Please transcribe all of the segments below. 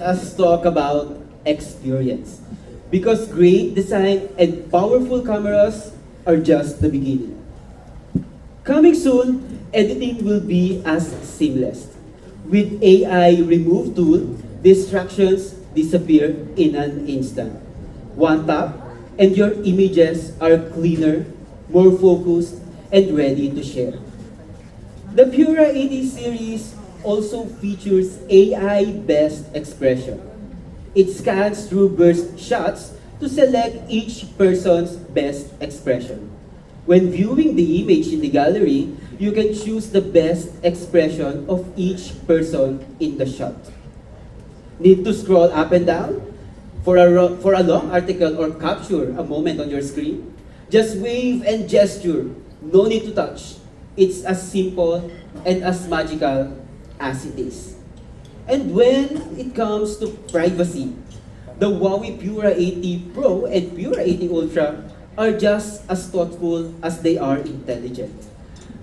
us talk about experience. Because great design and powerful cameras are just the beginning. Coming soon, editing will be as seamless. With AI remove tool, distractions disappear in an instant. One tap, and your images are cleaner, more focused, and ready to share. The Pura 80 series also features AI best expression. It scans through burst shots to select each person's best expression. When viewing the image in the gallery, you can choose the best expression of each person in the shot. Need to scroll up and down for a long article or capture a moment on your screen? Just wave and gesture, no need to touch. It's as simple and as magical as it is. And when it comes to privacy, the Huawei Pura 80 Pro and Pura 80 Ultra are just as thoughtful as they are intelligent.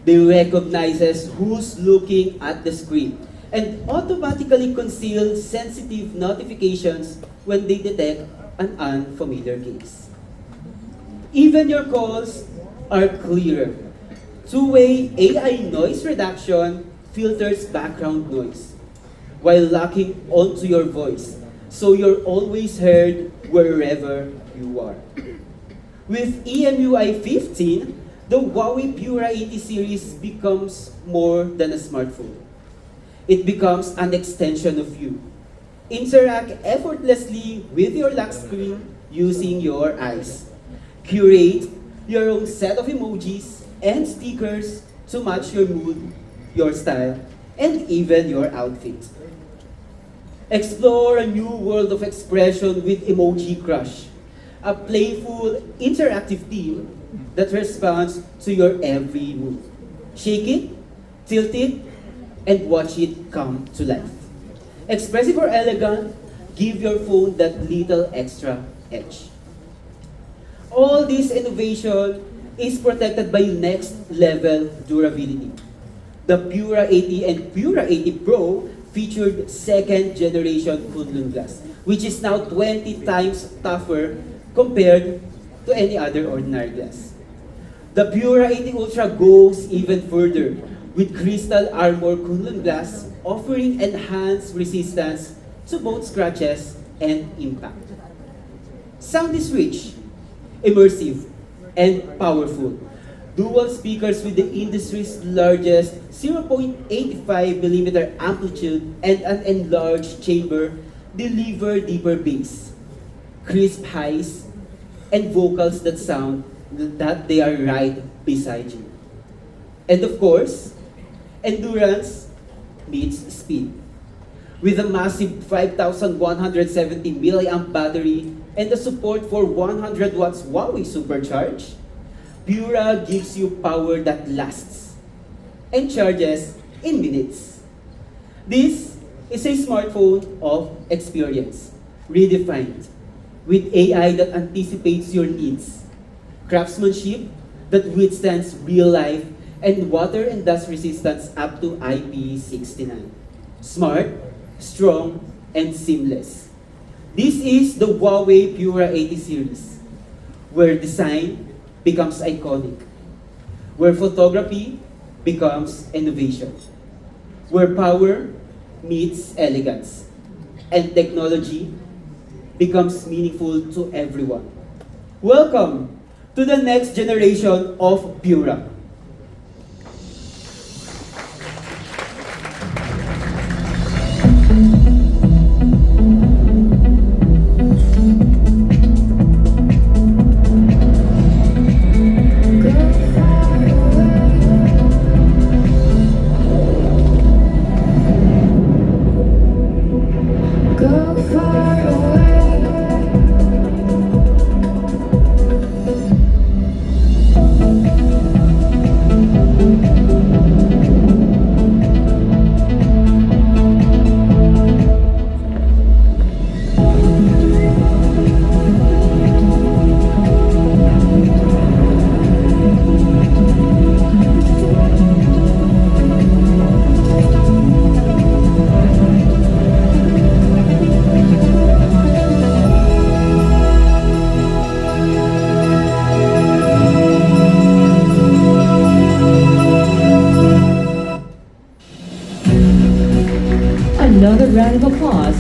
They recognizes who's looking at the screen and automatically conceal sensitive notifications when they detect an unfamiliar case. Even your calls are clearer. Two-way AI noise reduction filters background noise while locking onto your voice, so you're always heard wherever you are. With EMUI 15, the Huawei Pura 80 series becomes more than a smartphone. It becomes an extension of you. Interact effortlessly with your lock screen using your eyes. Curate your own set of emojis and stickers to match your mood, your style, and even your outfit. Explore a new world of expression with Emoji Crush, a playful, interactive theme that responds to your every move. Shake it, tilt it, and watch it come to life. Expressive or elegant, give your phone that little extra edge. All this innovation is protected by next level durability. The Pura 80 and Pura 80 Pro featured second generation Kunlun glass, which is now 20 times tougher compared to any other ordinary glass. The Pura 80 Ultra goes even further with crystal armor Kunlun glass offering enhanced resistance to both scratches and impact. Sound is rich, immersive, and powerful. Dual speakers with the industry's largest 0.85mm amplitude and an enlarged chamber deliver deeper bass, crisp highs, and vocals that sound that they are right beside you. And of course, endurance meets speed. With a massive 5,170 milliamp battery and the support for 100 watts Huawei Supercharge, Pura gives you power that lasts and charges in minutes. This is a smartphone of experience, redefined, with AI that anticipates your needs, craftsmanship that withstands real life, and water and dust resistance up to IP69. Smart, strong, and seamless. This is the Huawei Pura 80 series, where design becomes iconic, where photography becomes innovation, where power meets elegance, and technology becomes meaningful to everyone. Welcome to the next generation of Pura. round of applause.